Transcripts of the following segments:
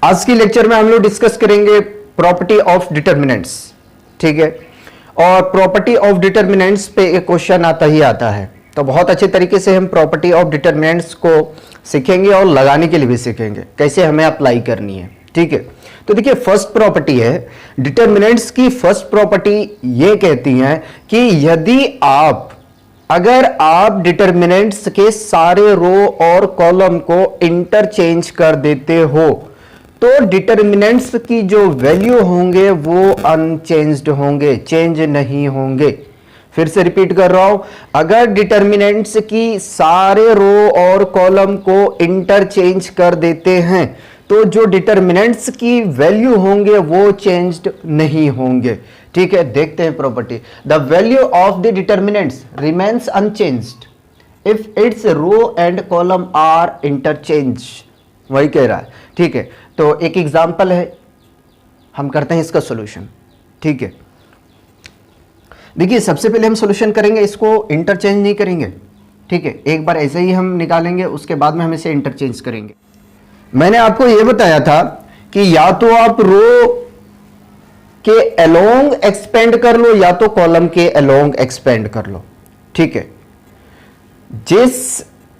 आज की लेक्चर में हम लोग डिस्कस करेंगे प्रॉपर्टी ऑफ डिटर्मिनेंट्स, ठीक है। और प्रॉपर्टी ऑफ डिटर्मिनेंट्स पे एक क्वेश्चन आता ही आता है, तो बहुत अच्छे तरीके से हम प्रॉपर्टी ऑफ डिटर्मिनेंट्स को सीखेंगे और लगाने के लिए भी सीखेंगे कैसे हमें अप्लाई करनी है, ठीक है। तो देखिए, फर्स्ट प्रॉपर्टी है डिटर्मिनेंट्स की। फर्स्ट प्रॉपर्टी ये कहती है कि यदि अगर आप डिटर्मिनेंट्स के सारे रो और कॉलम को इंटरचेंज कर देते हो तो डिटर्मिनेंट्स की जो वैल्यू होंगे वो अनचेंज्ड होंगे, चेंज नहीं होंगे। फिर से रिपीट कर रहा हूं, अगर डिटर्मिनेंट्स की सारे रो और कॉलम को इंटरचेंज कर देते हैं तो जो डिटर्मिनेंट्स की वैल्यू होंगे वो चेंज्ड नहीं होंगे, ठीक है। देखते हैं property. The value of the determinants remains unchanged if its row and column are interchange, वही कह रहा है, ठीक है। तो एक एग्जांपल है, हम करते हैं इसका सॉल्यूशन, ठीक है। देखिए, सबसे पहले हम सॉल्यूशन करेंगे, इसको इंटरचेंज नहीं करेंगे, ठीक है। एक बार ऐसे ही हम निकालेंगे, उसके बाद में हम इसे इंटरचेंज करेंगे। मैंने आपको यह बताया था कि या तो आप रो के अलोंग एक्सपेंड कर लो या तो कॉलम के अलोंग एक्सपेंड कर लो, ठीक है।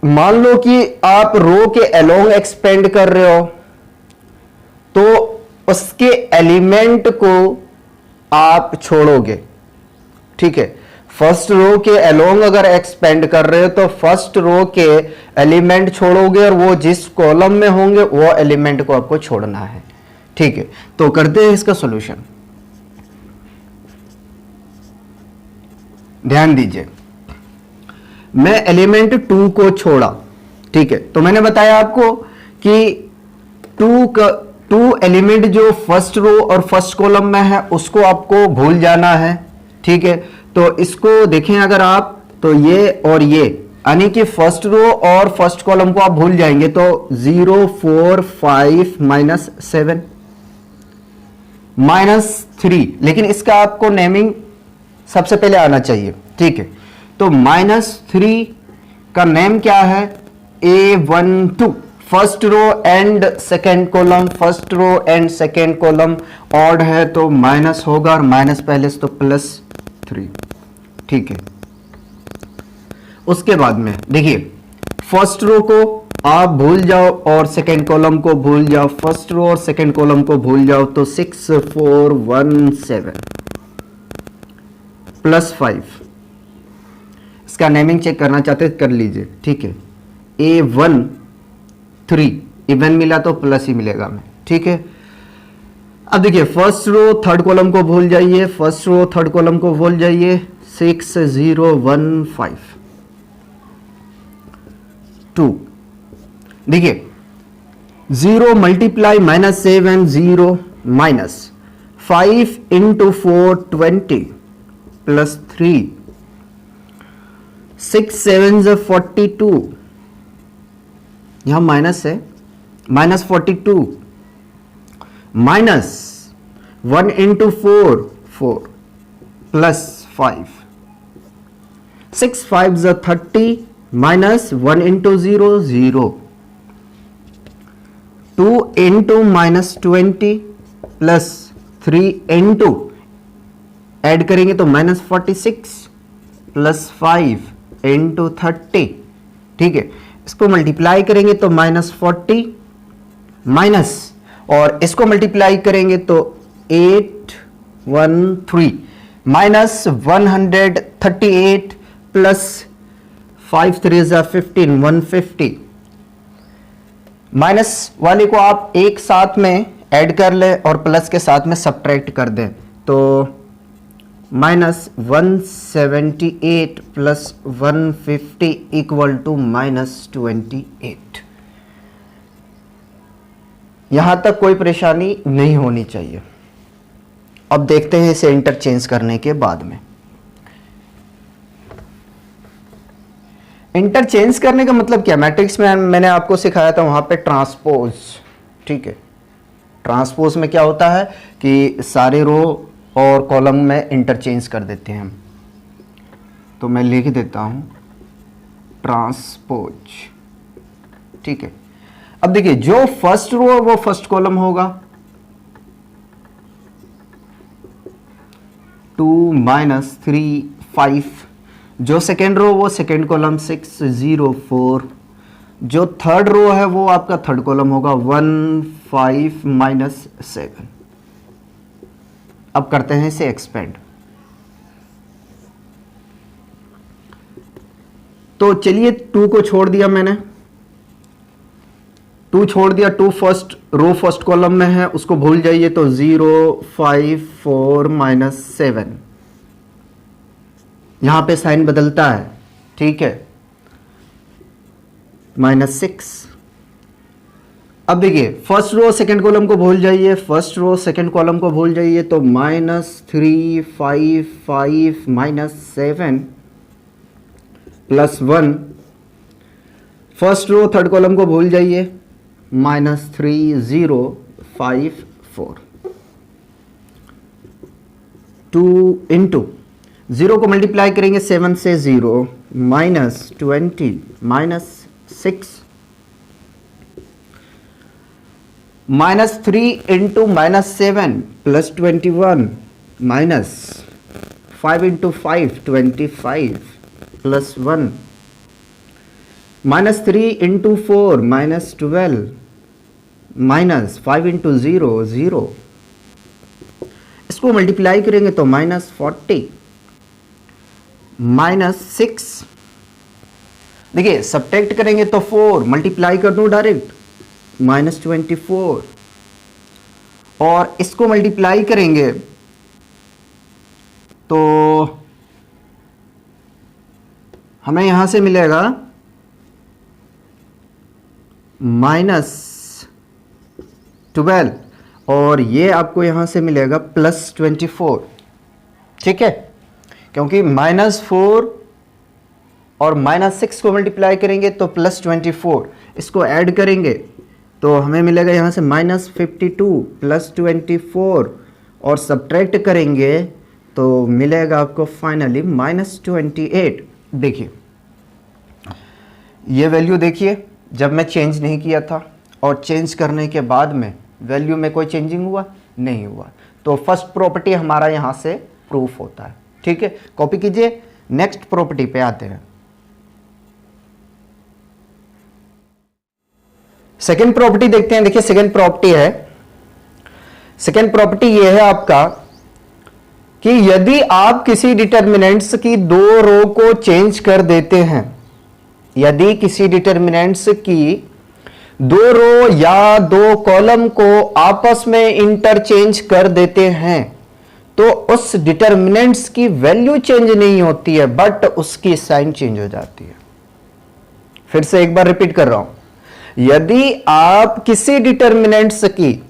मान लो कि आप रो के अलोंग एक्सपेंड कर रहे हो तो उसके एलिमेंट को आप छोड़ोगे, ठीक है। फर्स्ट रो के अलोंग अगर एक्सपेंड कर रहे हो तो फर्स्ट रो के एलिमेंट छोड़ोगे और वो जिस कॉलम में होंगे वो एलिमेंट को आपको छोड़ना है, ठीक है। तो करते हैं इसका सॉल्यूशन। ध्यान दीजिए, मैं एलिमेंट 2 को छोड़ा, ठीक है। तो मैंने बताया आपको कि 2 एलिमेंट जो फर्स्ट रो और फर्स्ट कॉलम में है उसको आपको भूल जाना है, ठीक है। तो इसको देखें अगर आप, तो ये और ये यानी कि फर्स्ट रो और फर्स्ट कॉलम को आप भूल जाएंगे तो 0 4 5 -7 -3, लेकिन इसका आपको नेमिंग सबसे पहले आना चाहिए, ठीक है। तो -3 का नेम क्या है? A12, first row and second column, first row and second column odd है तो माइनस होगा और माइनस पहले से तो +3, ठीक है। उसके बाद में देखिए, फर्स्ट रो को आप भूल जाओ और सेकेंड कॉलम को भूल जाओ, फर्स्ट रो और सेकेंड कॉलम को भूल जाओ तो 6 4 1 7 +5। इसका नेमिंग चेक करना चाहते कर लीजिए, ठीक है। A13 इवन मिला तो प्लस ही मिलेगा हमें, ठीक है। अब देखिए, फर्स्ट रो थर्ड कॉलम को भूल जाइए, फर्स्ट रो थर्ड कॉलम को भूल जाइए, 6 0 1 5 2। देखिए, 0 मल्टीप्लाई -7 0 -5 × 4 20 +3 6 7 42, यहां माइनस है, -42 -1 × 4 4 +5 6 5 30 -1 × 0 0 2 × -20 +3 × ऐड करेंगे तो -46 +5 × 30, ठीक है। इसको मल्टीप्लाई करेंगे तो -40 माइनस, और इसको मल्टीप्लाई करेंगे तो 813 -138 +5 3 15 150। माइनस वाले को आप एक साथ में ऐड कर ले और प्लस के साथ में सब्ट्रैक्ट कर दें तो -178 + 150 = -28। यहां तक कोई परेशानी नहीं होनी चाहिए। अब देखते हैं इसे इंटरचेंज करने के बाद में। इंटरचेंज करने का मतलब क्या? मैट्रिक्स में मैंने आपको सिखाया था वहां पे ट्रांसपोज, ठीक है। ट्रांसपोज में क्या होता है कि सारे रो और कॉलम में इंटरचेंज कर देते हैं हम। तो मैं लिख देता हूं ट्रांसपोज, ठीक है। अब देखिए जो फर्स्ट रो है वो फर्स्ट कॉलम होगा, 2 -3 5। जो सेकेंड रो वो सेकेंड कॉलम 6 0 4। जो थर्ड रो है वो आपका थर्ड कॉलम होगा 1 5 -7। अब करते हैं इसे एक्सपेंड। तो चलिए 2 को छोड़ दिया मैंने, 2 छोड़ दिया, 2 फर्स्ट रो फर्स्ट कॉलम में है, उसको भूल जाइए। तो 0 5 4 -7, यहां पे साइन बदलता है, ठीक है, -6। अब देखिए फर्स्ट रो सेकंड कॉलम को भूल जाइए, फर्स्ट रो सेकंड कॉलम को भूल जाइए। तो -3 5 5 -7 +1। फर्स्ट रो थर्ड कॉलम को भूल जाइए, -3 0 5 4। 2 इंटू 0 को मल्टीप्लाई करेंगे 7 से 0 -20 -6। -3 इंटू -7 +21 -5 इंटू 5 25 +1 -3 इंटू 4 -12 -5 इंटू 0 0। इसको मल्टीप्लाई करेंगे तो -40 -6। देखिए सब्ट्रैक्ट करेंगे तो 4, मल्टीप्लाई कर दूं डायरेक्ट -24। और इसको मल्टीप्लाई करेंगे तो हमें यहां से मिलेगा -12 और ये आपको यहां से मिलेगा +24, ठीक है, क्योंकि -4 और -6 को मल्टीप्लाई करेंगे तो +24। इसको ऐड करेंगे तो हमें मिलेगा यहां से -52 +24 और सब्ट्रैक्ट करेंगे तो मिलेगा आपको फाइनली -28। देखिए ये वैल्यू देखिए, जब मैं चेंज नहीं किया था और चेंज करने के बाद में वैल्यू में कोई चेंजिंग हुआ नहीं हुआ। तो फर्स्ट प्रॉपर्टी हमारा यहां से प्रूफ होता है, ठीक है। कॉपी कीजिए, नेक्स्ट प्रॉपर्टी पे आते हैं। सेकेंड प्रॉपर्टी देखते हैं। देखिए सेकेंड प्रॉपर्टी है, सेकेंड प्रॉपर्टी ये है आपका कि यदि आप किसी डिटर्मिनेंट्स की 2 रो को चेंज कर देते हैं, यदि किसी डिटर्मिनेंट्स की 2 रो या 2 कॉलम को आपस में इंटरचेंज कर देते हैं तो उस डिटर्मिनेंट्स की वैल्यू चेंज नहीं होती है, बट उसकी साइन चेंज हो जाती है। फिर से एक बार रिपीट कर रहा हूं, यदि आप किसी डिटर्मिनेंट्स की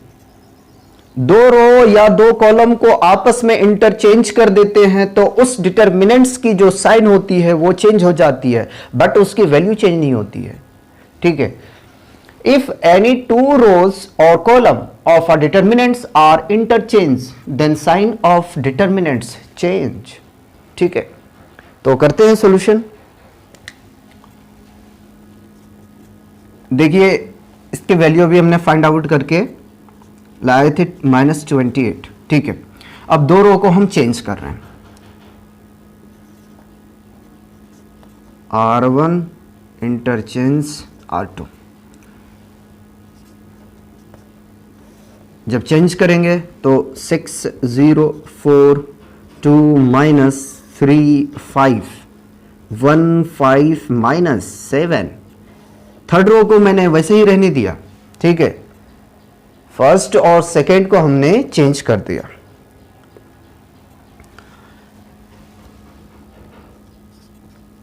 2 रो या 2 कॉलम को आपस में इंटरचेंज कर देते हैं तो उस डिटर्मिनेंट्स की जो साइन होती है वो चेंज हो जाती है, बट उसकी वैल्यू चेंज नहीं होती है, ठीक है। इफ एनी 2 रोज और column of a determinants are interchanged then sign of determinants change, ठीक है। तो करते हैं सॉल्यूशन। देखिए इसके वैल्यू अभी हमने फाइंड आउट करके लाए थे -28, ठीक है। अब 2 रो को हम चेंज कर रहे हैं, R1 इंटरचेंज R2। जब चेंज करेंगे तो 6 0 4 2 -3 5 1 5 -7। थर्ड रो को मैंने वैसे ही रहने दिया, ठीक है। फर्स्ट और सेकेंड को हमने चेंज कर दिया।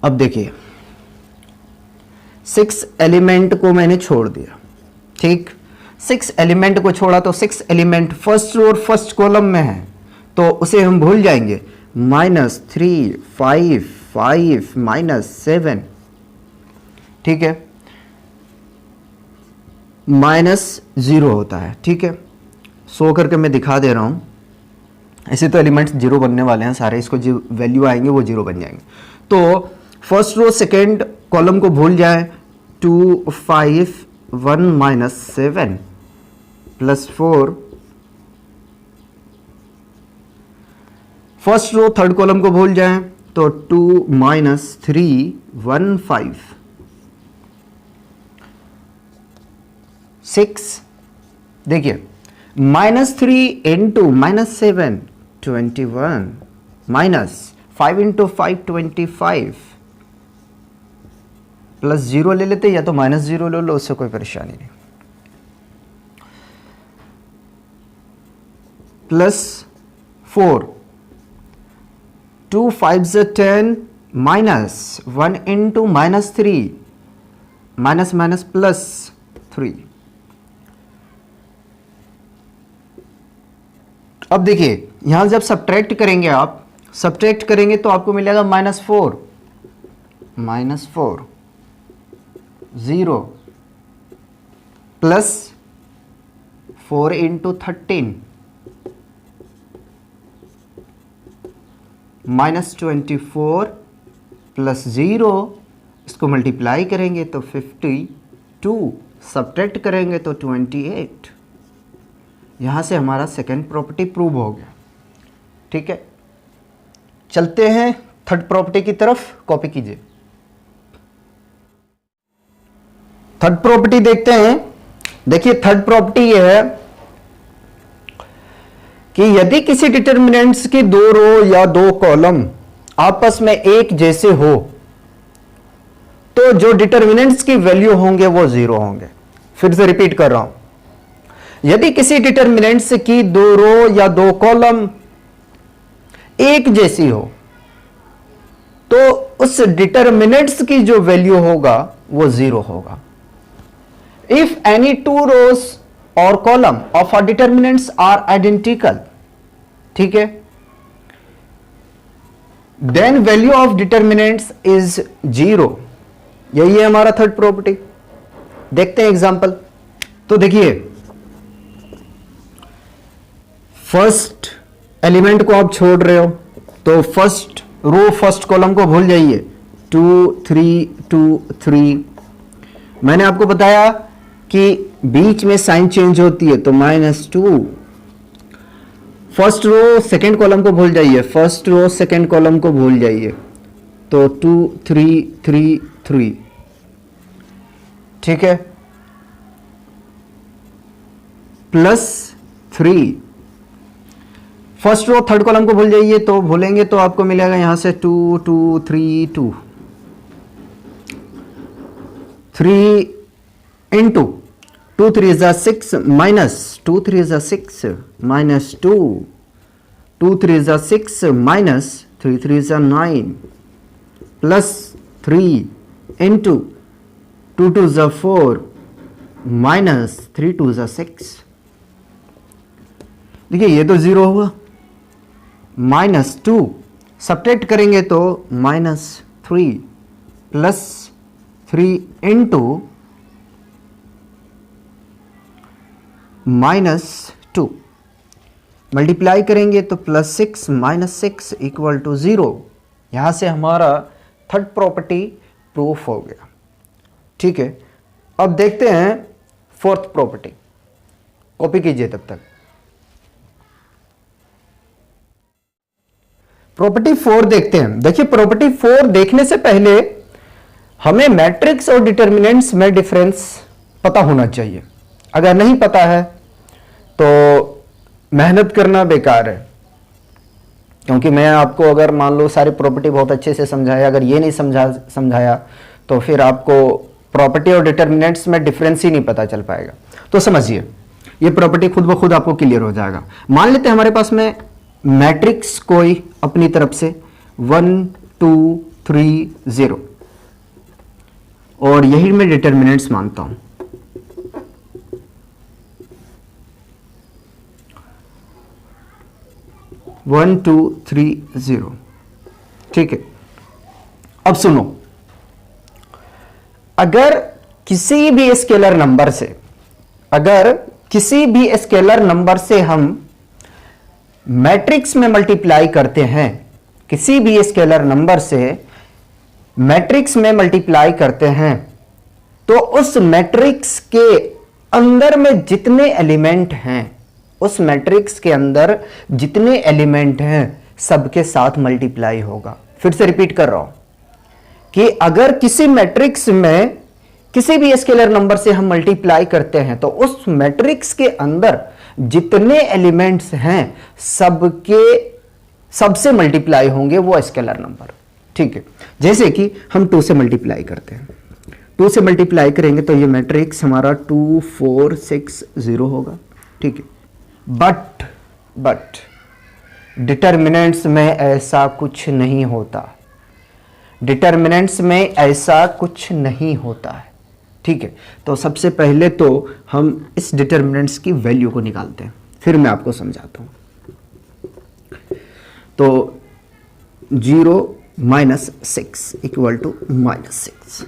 अब देखिए 6 एलिमेंट को मैंने छोड़ दिया, ठीक। 6 एलिमेंट को छोड़ा तो 6 एलिमेंट फर्स्ट रो और फर्स्ट कॉलम में है तो उसे हम भूल जाएंगे। -3 5 5 -7, ठीक है, -0 होता है, ठीक है। सो करके मैं दिखा दे रहा हूं। ऐसे तो एलिमेंट्स 0 बनने वाले हैं सारे, इसको जो वैल्यू आएंगे वो 0 बन जाएंगे। तो फर्स्ट रो सेकेंड कॉलम को भूल जाए, 2 5 1 minus 7 plus 4, first row third column को भूल जाएं तो 2 माइनस 3 1 5 6, देखिए -3 इंटू -7 21 माइनस 5 इंटू 5 25 प्लस 0 ले लेते या तो -0 ले लो, उससे कोई परेशानी नहीं, plus 4 2 5 10 minus 1 into -3 minus minus plus 3। अब देखिए यहां जब सब्ट्रैक्ट करेंगे, आप सब्ट्रैक्ट करेंगे तो आपको मिलेगा -4 0 प्लस 4 इंटू 13 -24 प्लस 0, इसको मल्टीप्लाई करेंगे तो 52, सब्ट्रैक्ट करेंगे तो 28। यहां से हमारा सेकंड प्रॉपर्टी प्रूव हो गया। ठीक है, चलते हैं थर्ड प्रॉपर्टी की तरफ, कॉपी कीजिए। थर्ड प्रॉपर्टी देखते हैं। देखिए थर्ड प्रॉपर्टी यह है कि यदि किसी डिटर्मिनेंट्स की 2 रो या 2 कॉलम आपस में एक जैसे हो तो जो डिटर्मिनेंट्स की वैल्यू होंगे वो 0 होंगे। फिर से रिपीट कर रहा हूं, यदि किसी डिटर्मिनेंट्स की 2 रो या 2 कॉलम एक जैसी हो तो उस डिटर्मिनेंट्स की जो वैल्यू होगा वो 0 होगा। इफ एनी 2 रोज और column of a determinants are identical, ठीक है, then value of determinants is 0। यही है हमारा थर्ड प्रॉपर्टी। देखते हैं एग्जांपल। तो देखिए फर्स्ट एलिमेंट को आप छोड़ रहे हो तो फर्स्ट रो फर्स्ट कॉलम को भूल जाइए, 2 3 2 3। मैंने आपको बताया कि बीच में साइन चेंज होती है तो -2। फर्स्ट रो सेकंड कॉलम को भूल जाइए, फर्स्ट रो सेकंड कॉलम को भूल जाइए तो 2 3 3 3। ठीक है, plus 3। First row third column को भूल जाइए, तो भूलेंगे तो आपको मिलेगा यहां से 2 2 3 2 3 into 2 3 6 minus 2 3 6 minus 2 2 3 6 minus 3 3 9 plus 3 into 2 2 4 minus 3 2 6। देखिए ये तो 0 हुआ, -2 सब्ट्रैक्ट करेंगे तो -3 प्लस 3 इंटू -2 मल्टीप्लाई करेंगे तो +6 -6 इक्वल टू 0। यहां से हमारा थर्ड प्रॉपर्टी प्रूफ हो गया। ठीक है, अब देखते हैं फोर्थ प्रॉपर्टी। कॉपी कीजिए तब तक। प्रॉपर्टी 4 देखते हैं। देखिए प्रॉपर्टी 4 देखने से पहले हमें मैट्रिक्स और डिटर्मिनेंट्स में डिफरेंस पता होना चाहिए। अगर नहीं पता है तो मेहनत करना बेकार है, क्योंकि मैं आपको अगर मान लो सारी प्रॉपर्टी बहुत अच्छे से समझाया, अगर ये नहीं समझाया तो फिर आपको प्रॉपर्टी और डिटर्मिनेंट्स में डिफरेंस ही नहीं पता चल पाएगा। तो समझिए ये प्रॉपर्टी खुद ब खुद आपको क्लियर हो जाएगा। मान लेते हैं हमारे पास में मैट्रिक्स कोई अपनी तरफ से 1 2 3 0 और यही मैं डिटर्मिनेंट्स मानता हूं। वन 2 3 0। ठीक है, अब सुनो, अगर किसी भी स्केलर नंबर से हम मैट्रिक्स में मल्टीप्लाई करते हैं, किसी भी स्केलर नंबर से मैट्रिक्स में मल्टीप्लाई करते हैं, तो उस मैट्रिक्स के अंदर में जितने एलिमेंट हैं, उस मैट्रिक्स के अंदर जितने एलिमेंट हैं सबके साथ मल्टीप्लाई होगा। फिर से रिपीट कर रहा हूं कि अगर किसी मैट्रिक्स में किसी भी स्केलर नंबर से हम मल्टीप्लाई करते हैं तो उस मैट्रिक्स के अंदर जितने एलिमेंट्स हैं सबके सबसे मल्टीप्लाई होंगे वो स्केलर नंबर। ठीक है, जैसे कि हम 2 से मल्टीप्लाई करते हैं, 2 से मल्टीप्लाई करेंगे तो ये मैट्रिक्स हमारा 2 4 6 0 होगा। ठीक है, बट डिटर्मिनेंट्स में ऐसा कुछ नहीं होता, डिटर्मिनेंट्स में ऐसा कुछ नहीं होता है। ठीक है, तो सबसे पहले तो हम इस डिटर्मिनेंट्स की वैल्यू को निकालते हैं, फिर मैं आपको समझाता हूं। तो 0 -6 इक्वल टू -6,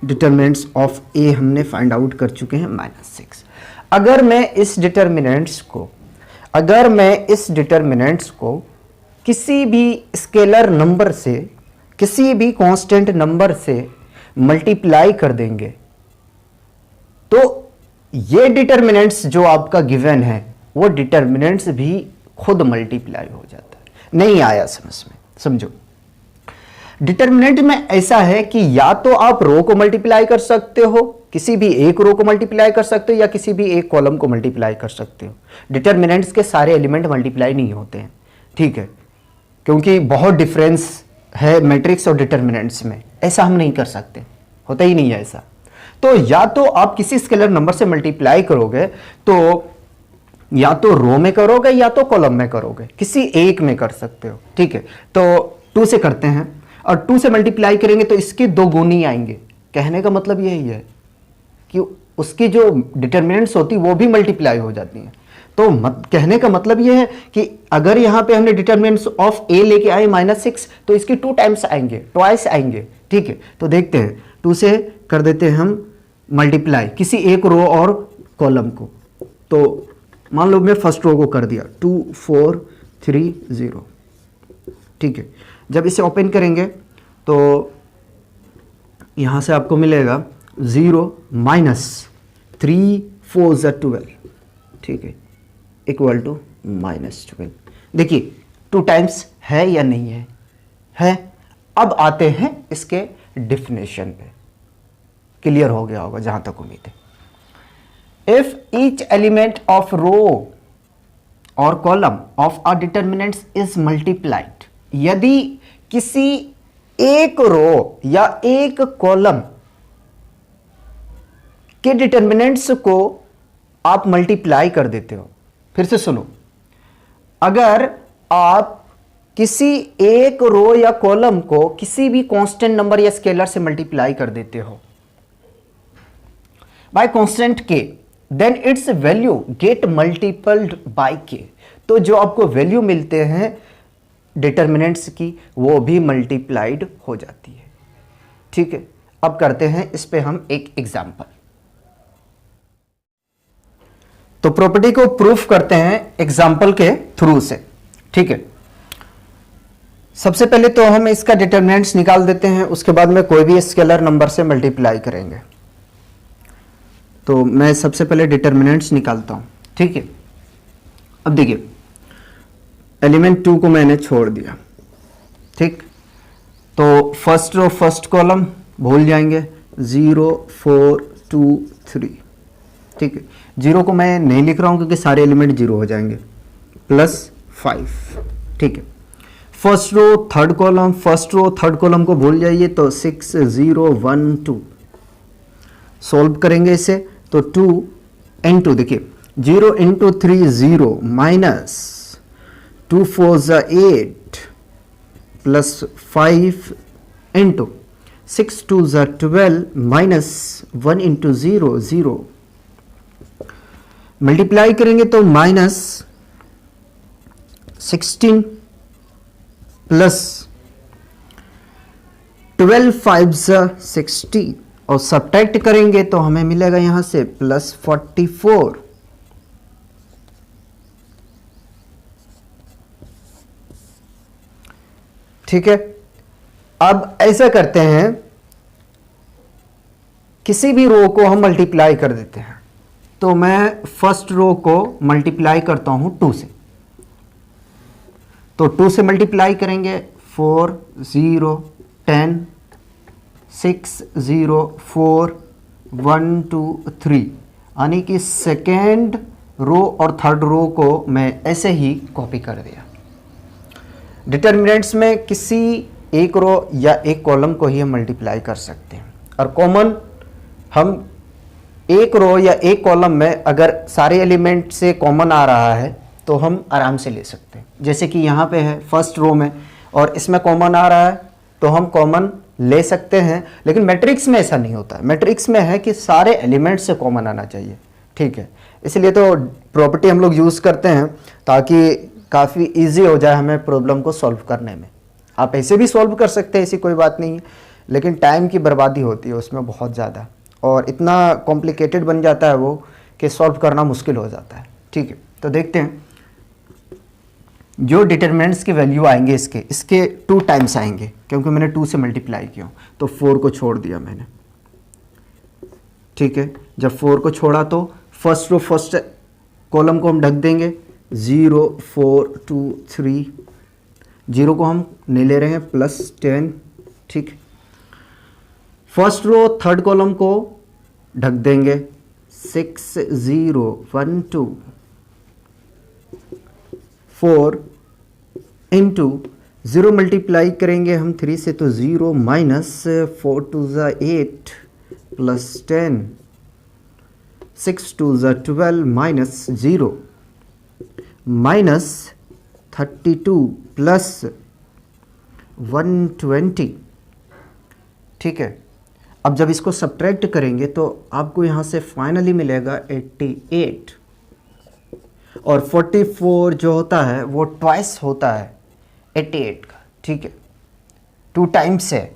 डिटर्मिनेंट्स ऑफ ए हमने फाइंड आउट कर चुके हैं -6। अगर मैं इस डिटर्मिनेंट्स को किसी भी स्केलर नंबर से, किसी भी कांस्टेंट नंबर से मल्टीप्लाई कर देंगे तो ये डिटर्मिनेंट्स जो आपका गिवन है वो डिटर्मिनेंट्स भी खुद मल्टीप्लाई हो जाता है। नहीं आया समझ में? समझो, डिटर्मिनेंट में ऐसा है कि या तो आप रो को मल्टीप्लाई कर सकते हो, किसी भी एक रो को मल्टीप्लाई कर सकते हो, या किसी भी एक कॉलम को मल्टीप्लाई कर सकते हो। डिटर्मिनेंट्स के सारे एलिमेंट मल्टीप्लाई नहीं होते हैं। ठीक है, क्योंकि बहुत डिफरेंस है मैट्रिक्स और डिटर्मिनेंट्स में, ऐसा हम नहीं कर सकते, होता ही नहीं है ऐसा। तो या तो आप किसी स्केलर नंबर से मल्टीप्लाई करोगे तो या तो रो में करोगे या तो कॉलम में करोगे, किसी एक में कर सकते हो। ठीक है, तो 2 से करते हैं और 2 से मल्टीप्लाई करेंगे तो इसके 2 गुनी आएंगे। कहने का मतलब यही है कि उसकी जो डिटर्मिनेंट्स होती वो भी मल्टीप्लाई हो जाती हैं। तो कहने का मतलब यह है कि अगर यहां पे हमने डिटर्मिनेंट्स ऑफ ए लेके आए -6 तो इसकी 2 टाइम्स आएंगे, ट्वाइस आएंगे। ठीक है, तो देखते हैं, 2 से कर देते हैं हम मल्टीप्लाई किसी एक रो और कॉलम को। तो मान लो मैं फर्स्ट रो को कर दिया 2 4 3 0। ठीक है, जब इसे ओपन करेंगे तो यहां से आपको मिलेगा 0 -3 4 12। ठीक है, इक्वल टू -12। देखिए 2 टाइम्स है या नहीं है? है। अब आते हैं इसके डिफिनेशन पे। क्लियर हो गया होगा जहां तक उम्मीद है। इफ ईच एलिमेंट ऑफ रो और column of a determinants is multiplied, यदि किसी एक रो या एक कॉलम के डिटर्मिनेंट्स को आप मल्टीप्लाई कर देते हो। फिर से सुनो, अगर आप किसी एक रो या कॉलम को किसी भी कांस्टेंट नंबर या स्केलर से मल्टीप्लाई कर देते हो by constant k, then its value get multiplied by k, तो जो आपको वैल्यू मिलते हैं डिटर्मिनेंट्स की वो भी मल्टीप्लाइड हो जाती है। ठीक है, अब करते हैं इस पे हम एक एग्जांपल। तो प्रॉपर्टी को प्रूफ करते हैं एग्जांपल के थ्रू से। ठीक है, सबसे पहले तो हम इसका डिटर्मिनेंट्स निकाल देते हैं, उसके बाद में कोई भी स्केलर नंबर से मल्टीप्लाई करेंगे। तो मैं सबसे पहले डिटर्मिनेंट्स निकालता हूं। ठीक है, अब देखिए एलिमेंट 2 को मैंने छोड़ दिया। ठीक, तो फर्स्ट रो फर्स्ट कॉलम भूल जाएंगे, 0 4 2 3। ठीक है, 0 को मैं नहीं लिख रहा हूं क्योंकि सारे एलिमेंट 0 हो जाएंगे, +5। ठीक है, first row third column, first row third column को भूल जाइए, तो 6 0 1 2। सॉल्व करेंगे इसे तो 2 into, देखिए 0 into 3 0 minus 2 4 8 plus 5 into 6 2 12 minus 1 into 0 0। Multiply करेंगे तो -16 प्लस 12 5 60 और सब्ट्रैक्ट करेंगे तो हमें मिलेगा यहां से +44। ठीक है, अब ऐसा करते हैं किसी भी रो को हम मल्टीप्लाई कर देते हैं, तो मैं फर्स्ट रो को मल्टीप्लाई करता हूं 2 से, तो 2 से मल्टीप्लाई करेंगे 4 0 10 6 0 4 1 2 3, यानी कि सेकेंड रो और थर्ड रो को मैं ऐसे ही कॉपी कर दिया। डिटर्मिनेंट्स में किसी एक रो या एक कॉलम को ही हम मल्टीप्लाई कर सकते हैं, और कॉमन हम एक रो या एक कॉलम में अगर सारे एलिमेंट से कॉमन आ रहा है तो हम आराम से ले सकते हैं। जैसे कि यहाँ पे है फर्स्ट रो में और इसमें कॉमन आ रहा है तो हम कॉमन ले सकते हैं, लेकिन मैट्रिक्स में ऐसा नहीं होता है। मैट्रिक्स में है कि सारे एलिमेंट से कॉमन आना चाहिए, ठीक है। इसलिए तो प्रॉपर्टी हम लोग यूज़ करते हैं ताकि काफ़ी इजी हो जाए हमें प्रॉब्लम को सॉल्व करने में। आप ऐसे भी सॉल्व कर सकते हैं, ऐसी कोई बात नहीं है, लेकिन टाइम की बर्बादी होती है उसमें बहुत ज़्यादा, और इतना कॉम्प्लिकेटेड बन जाता है वो कि सॉल्व करना मुश्किल हो जाता है, ठीक है। तो देखते हैं जो डिटरमिनेंट्स की वैल्यू आएंगे इसके 2 टाइम्स आएंगे, क्योंकि मैंने 2 से मल्टीप्लाई किया, तो 4 को छोड़ दिया मैंने, ठीक है। जब 4 को छोड़ा तो फर्स्ट रो फर्स्ट कॉलम को हम ढक देंगे 0 4 2 3, 0 को हम नहीं ले रहे हैं, +10, ठीक। फर्स्ट रो थर्ड कॉलम को ढक देंगे 6 0 1 2 4 इंटू 0 मल्टीप्लाई करेंगे हम 3 से तो 0 -4 2 8 +10 6 2 12 -0 -32 +120, ठीक है। अब जब इसको सब्ट्रैक्ट करेंगे तो आपको यहाँ से फाइनली मिलेगा 88, और 44 जो होता है वो ट्वाइस होता है 88 का, ठीक है, 2 टाइम्स है।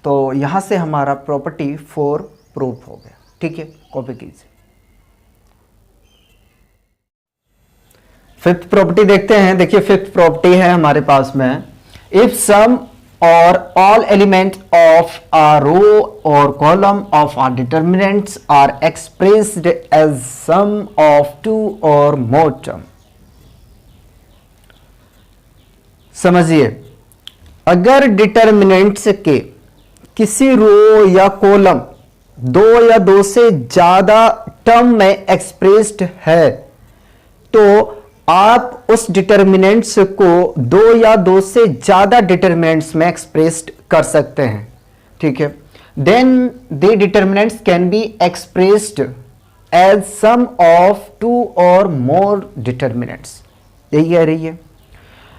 तो यहाँ से हमारा प्रॉपर्टी 4 प्रूफ हो गया, ठीक है। कॉपी कीजिए। फिफ्थ प्रॉपर्टी देखते हैं। देखिए फिफ्थ प्रॉपर्टी है हमारे पास में, if some or all elements of a row or column of our determinants are expressed as sum of 2 or more term। समझिए, अगर डिटर्मिनेंट्स के किसी रो या कॉलम 2 या 2 से ज्यादा टर्म में एक्सप्रेस्ड है तो आप उस डिटर्मिनेंट्स को 2 या 2 से ज्यादा डिटर्मिनेंट्स में एक्सप्रेस्ड कर सकते हैं, ठीक है। Then the determinants can be expressed as sum of 2 और मोर डिटर्मिनेंट्स। यही कह रही है।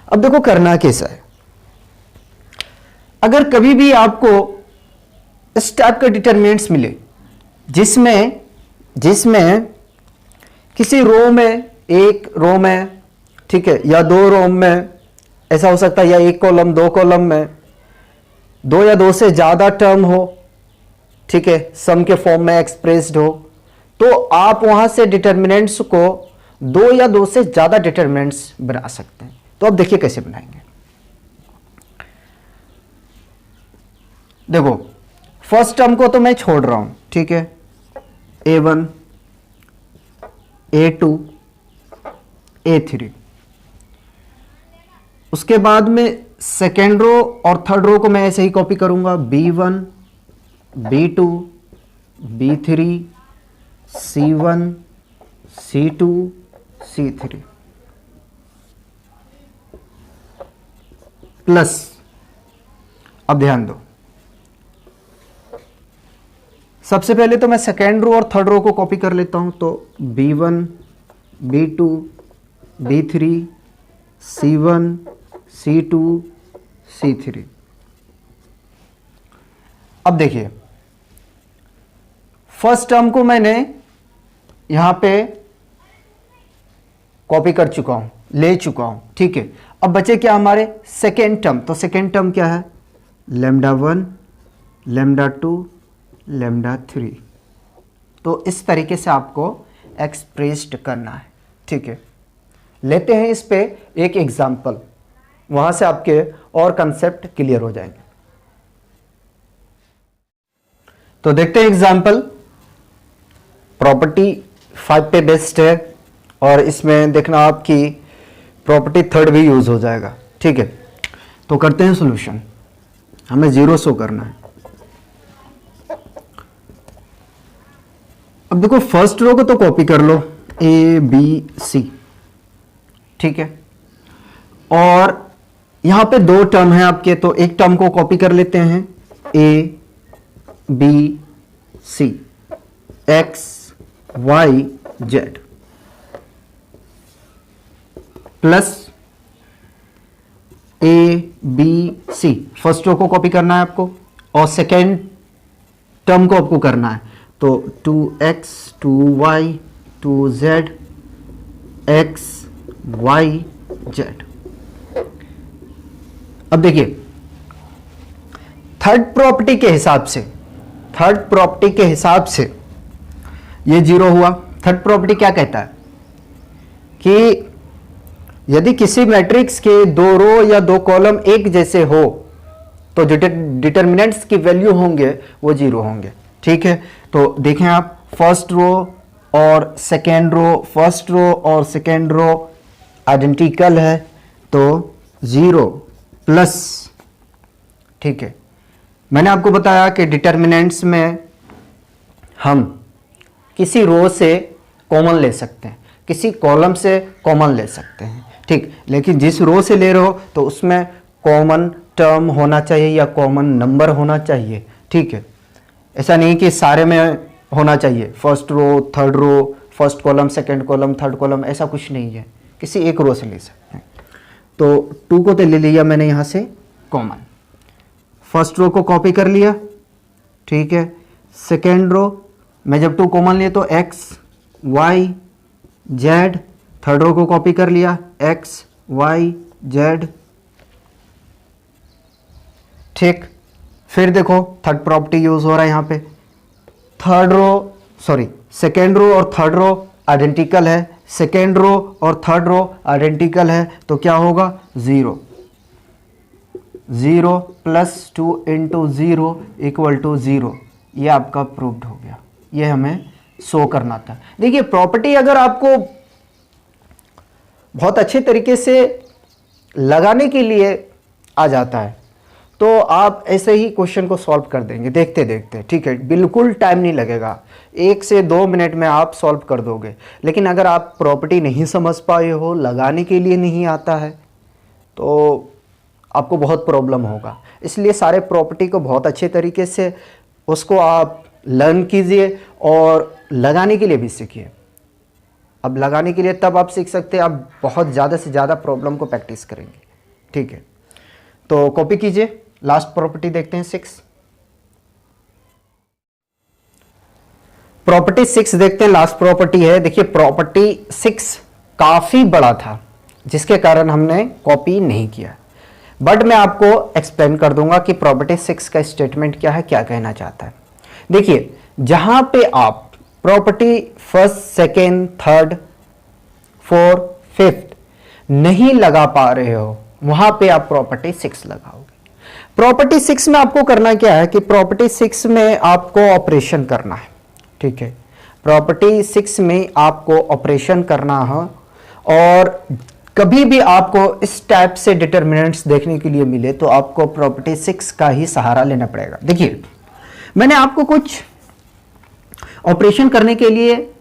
अब देखो करना कैसा है। अगर कभी भी आपको इस टाइप के डिटर्मिनेंट्स मिले जिसमें किसी रो में, एक रो में, ठीक है, या 2 रो में, ऐसा हो सकता है, या एक कॉलम 2 कॉलम में 2 या 2 से ज्यादा टर्म हो, ठीक है, सम के फॉर्म में एक्सप्रेस्ड हो, तो आप वहां से डिटर्मिनेंट्स को 2 या 2 से ज्यादा डिटर्मिनेंट्स बना सकते हैं। तो अब देखिए कैसे बनाएंगे। देखो फर्स्ट टर्म को तो मैं छोड़ रहा हूं, ठीक है, A1 A2 A3। उसके बाद में सेकेंड रो और थर्ड रो को मैं ऐसे ही कॉपी करूंगा, B1 B2 B3 C1 C2 C3 plus, अब ध्यान दो, सबसे पहले तो मैं सेकेंड रो और थर्ड रो को कॉपी कर लेता हूं, तो B1 B2 B3 C1 C2 C3। अब देखिए फर्स्ट टर्म को मैंने यहां पे कॉपी कर चुका हूं, ले चुका हूं, ठीक है। अब बचे क्या हमारे सेकेंड टर्म, तो सेकेंड टर्म क्या है, λ1 λ2 λ3। तो इस तरीके से आपको एक्सप्रेस्ड करना है, ठीक है। लेते हैं इस पे एक एग्जांपल, वहां से आपके और कंसेप्ट क्लियर हो जाएंगे। तो देखते हैं एग्जाम्पल। प्रॉपर्टी 5 पे बेस्ड है और इसमें देखना आपकी प्रॉपर्टी 3rd भी यूज हो जाएगा, ठीक है। तो करते हैं सॉल्यूशन, हमें 0 शो करना है। अब देखो फर्स्ट रो को तो कॉपी कर लो, A B C, ठीक है। और यहां पे 2 टर्म है आपके, तो एक टर्म को कॉपी कर लेते हैं, A B C X Y Z plus A B C, first row को कॉपी करना है आपको और सेकेंड टर्म को आपको करना है, तो 2x 2y 2z x y z। अब देखिए थर्ड प्रॉपर्टी के हिसाब से ये 0 हुआ। थर्ड प्रॉपर्टी क्या कहता है कि यदि किसी मैट्रिक्स के 2 रो या 2 कॉलम एक जैसे हो तो जो डिटर्मिनेंट्स की वैल्यू होंगे वो 0 होंगे, ठीक है। तो देखें आप, फर्स्ट रो और सेकेंड रो आइडेंटिकल है तो 0 प्लस, ठीक है। मैंने आपको बताया कि डिटर्मिनेंट्स में हम किसी रो से कॉमन ले सकते हैं, किसी कॉलम से कॉमन ले सकते हैं, ठीक। लेकिन जिस रो से ले रहे हो तो उसमें कॉमन टर्म होना चाहिए या कॉमन नंबर होना चाहिए, ठीक है। ऐसा नहीं कि सारे में होना चाहिए, first row third row, first column second column third column, ऐसा कुछ नहीं है, किसी एक रो से ले सकते हैं। तो 2 को तो ले लिया मैंने यहाँ से कॉमन, फर्स्ट रो को कॉपी कर लिया, ठीक है। सेकेंड रो में जब 2 कॉमन लिए तो x y z, third row को कॉपी कर लिया x y z, ठीक। फिर देखो थर्ड प्रॉपर्टी यूज हो रहा है यहाँ पे, सेकेंड रो और थर्ड रो आइडेंटिकल है, सेकेंड रो और थर्ड रो आइडेंटिकल है, तो क्या होगा 0 प्लस 2 इंटू 0 इक्वल टू 0। ये आपका प्रूव्ड हो गया, ये हमें शो करना था। देखिए प्रॉपर्टी अगर आपको बहुत अच्छे तरीके से लगाने के लिए आ जाता है तो आप ऐसे ही क्वेश्चन को सॉल्व कर देंगे देखते देखते, ठीक है। बिल्कुल टाइम नहीं लगेगा, 1 से 2 मिनट में आप सॉल्व कर दोगे। लेकिन अगर आप प्रॉपर्टी नहीं समझ पाए हो, लगाने के लिए नहीं आता है, तो आपको बहुत प्रॉब्लम होगा। इसलिए सारे प्रॉपर्टी को बहुत अच्छे तरीके से उसको आप लर्न कीजिए और लगाने के लिए भी सीखिए। अब लगाने के लिए तब आप सीख सकते हैं, आप बहुत ज़्यादा से ज़्यादा प्रॉब्लम को प्रैक्टिस करेंगे, ठीक है। तो कॉपी कीजिए, लास्ट प्रॉपर्टी देखते हैं 6। प्रॉपर्टी 6 देखते हैं, लास्ट प्रॉपर्टी है। देखिए प्रॉपर्टी 6 काफी बड़ा था जिसके कारण हमने कॉपी नहीं किया, बट मैं आपको एक्सप्लेन कर दूंगा कि प्रॉपर्टी 6 का स्टेटमेंट क्या है, क्या कहना चाहता है। देखिए जहां पे आप property first second third fourth fifth नहीं लगा पा रहे हो वहां पे आप प्रॉपर्टी 6 लगाओगे। प्रॉपर्टी 6 में आपको करना क्या है कि प्रॉपर्टी 6 में आपको ऑपरेशन करना है, ठीक है। प्रॉपर्टी 6 में आपको ऑपरेशन करना है और कभी भी आपको इस टाइप से डिटर्मिनेंट्स देखने के लिए मिले तो आपको प्रॉपर्टी 6 का ही सहारा लेना पड़ेगा। देखिए मैंने आपको कुछ ऑपरेशन करने के लिए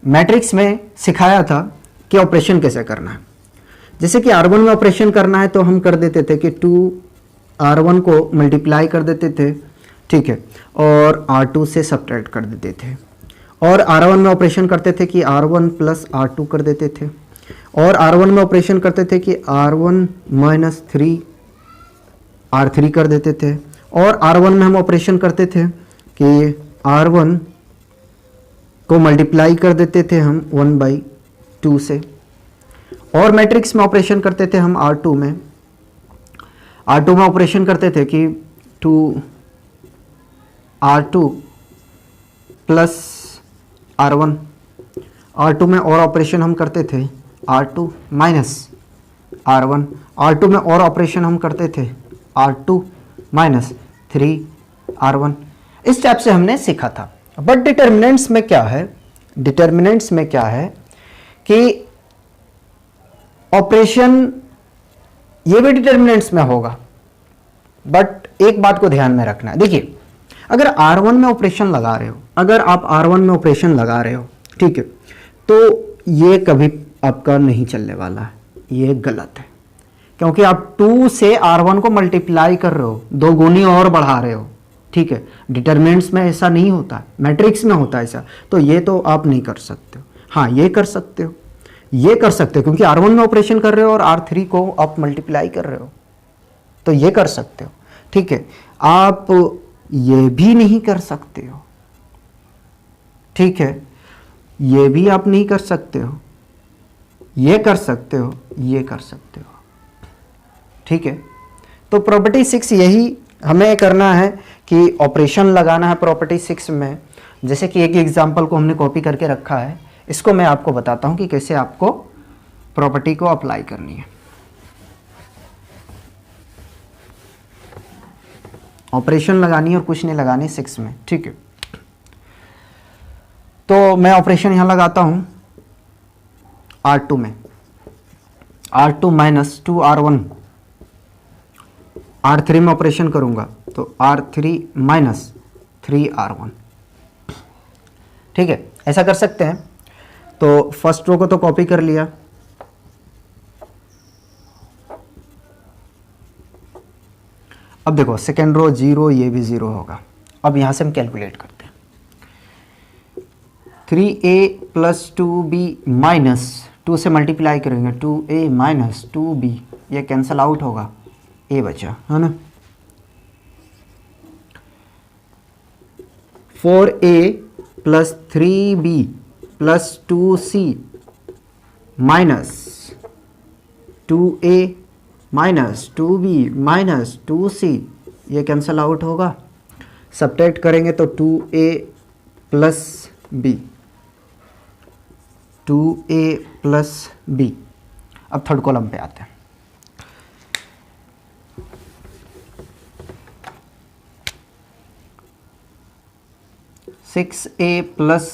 मैट्रिक्स में सिखाया था कि ऑपरेशन कैसे करना है। जैसे कि R1 में ऑपरेशन करना है तो हम कर देते थे कि 2R1 को मल्टीप्लाई कर देते थे, ठीक है, और R2 से सब्ट्रैक्ट कर देते थे। और R1 में ऑपरेशन करते थे कि R1 प्लस R2 कर देते थे। और R1 में ऑपरेशन करते थे कि R1 माइनस 3 R3 कर देते थे। और R1 में हम ऑपरेशन करते थे कि R1 को मल्टीप्लाई कर देते थे हम 1/2 से। और मैट्रिक्स में ऑपरेशन करते थे हम R2 में ऑपरेशन करते थे कि 2R2 प्लस R1। R2 में और ऑपरेशन हम करते थे R2 माइनस R1। R2 में और ऑपरेशन हम करते थे R2 माइनस 3R1। इस टाइप से हमने सीखा था। बट डिटर्मिनेंट्स में क्या है, डिटर्मिनेंट्स में क्या है कि ऑपरेशन ये भी डिटर्मिनेंट्स में होगा, बट एक बात को ध्यान में रखना है। देखिए अगर R1 में ऑपरेशन लगा रहे हो, अगर आप R1 में ऑपरेशन लगा रहे हो, ठीक है, तो ये कभी आपका नहीं चलने वाला है, ये गलत है, क्योंकि आप 2 से R1 को मल्टीप्लाई कर रहे हो, 2 गुनी और बढ़ा रहे हो, ठीक है। डिटर्मिनेंट्स में ऐसा नहीं होता, मैट्रिक्स में होता है ऐसा, तो ये तो आप नहीं कर सकते हो। हाँ ये कर सकते हो, ये कर सकते हो, क्योंकि R1 में ऑपरेशन कर रहे हो और R3 को आप मल्टीप्लाई कर रहे हो, तो ये कर सकते हो, ठीक है। आप ये भी नहीं कर सकते हो, ठीक है, ये भी आप नहीं कर सकते हो, ये कर सकते हो, ये कर सकते हो, ठीक है। तो प्रॉपर्टी 6 यही हमें करना है कि ऑपरेशन लगाना है प्रॉपर्टी 6 में। जैसे कि एक एग्जांपल को हमने कॉपी करके रखा है, इसको मैं आपको बताता हूं कि कैसे आपको प्रॉपर्टी को अप्लाई करनी है। ऑपरेशन लगानी है और कुछ नहीं लगानी 6 में, ठीक है। तो मैं ऑपरेशन यहां लगाता हूं R2 में, R2 माइनस 2R1, R3 में ऑपरेशन करूंगा तो R3 माइनस 3R1, ठीक है। ऐसा कर सकते हैं। तो फर्स्ट रो को तो कॉपी कर लिया, अब देखो सेकेंड रो 0, ये भी 0 होगा। अब यहां से हम कैलकुलेट करते हैं, 3a प्लस 2b माइनस 2 से मल्टीप्लाई करेंगे 2a माइनस 2b, ये कैंसल आउट होगा, a बचा, है ना। 4a plus 3b plus 2c minus 2a minus 2b minus 2c, ये कैंसल आउट होगा। सब्ट्रैक्ट करेंगे तो 2a plus b, 2a plus b। अब थर्ड कॉलम पे आते हैं। सिक्स ए प्लस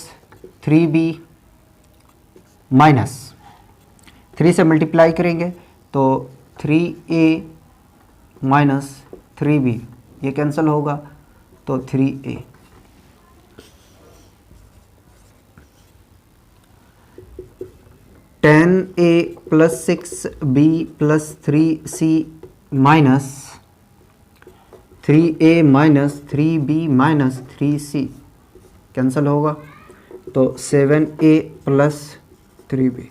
3b माइनस 3 से मल्टीप्लाई करेंगे तो 3a माइनस 3b, ये कैंसिल होगा तो 3a। 10a plus 6b plus 3c minus 3a minus 3b minus 3c, cancel होगा तो 7a plus 3b,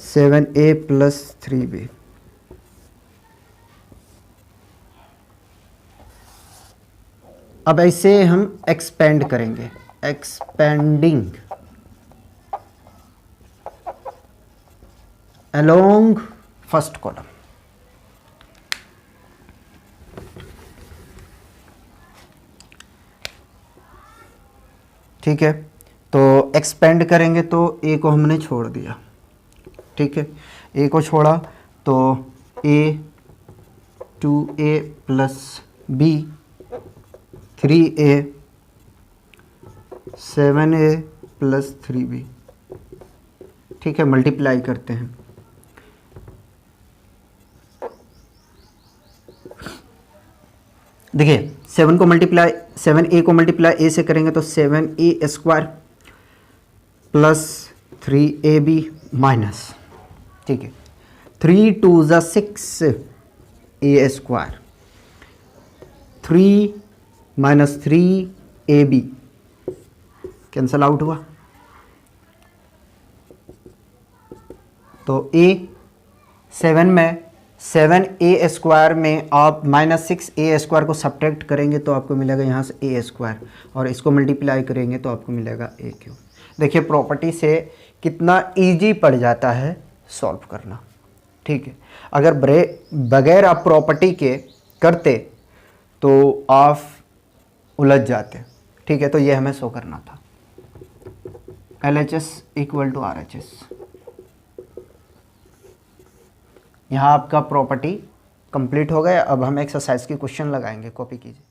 7a plus 3b। अब ऐसे हम एक्सपेंड करेंगे, एक्सपेंडिंग अलोंग फर्स्ट कॉलम, ठीक है। तो एक्सपेंड करेंगे तो ए को हमने छोड़ दिया, ठीक है, ए को छोड़ा तो a 2a plus b 3a 7a plus 3b, ठीक है। मल्टीप्लाई करते हैं, देखिए 7 को मल्टीप्लाई 7a को मल्टीप्लाई a से करेंगे तो 7a square plus 3ab minus, ठीक है, 3 2 ज़ा 6 a square, 3 minus 3ab cancel out हुआ तो a 7 में 7a स्क्वायर में आप माइनस 6a स्क्वायर को सब्ट्रैक्ट करेंगे तो आपको मिलेगा यहाँ से a स्क्वायर, और इसको मल्टीप्लाई करेंगे तो आपको मिलेगा a क्यूब। देखिए प्रॉपर्टी से कितना इजी पड़ जाता है सॉल्व करना, ठीक है। अगर बगैर आप प्रॉपर्टी के करते तो आप उलझ जाते, ठीक है। तो ये हमें शो करना था, LHS इक्वल टू RHS। यहाँ आपका प्रॉपर्टी कंप्लीट हो गया। अब हम एक्सरसाइज की क्वेश्चन लगाएंगे, कॉपी कीजिए।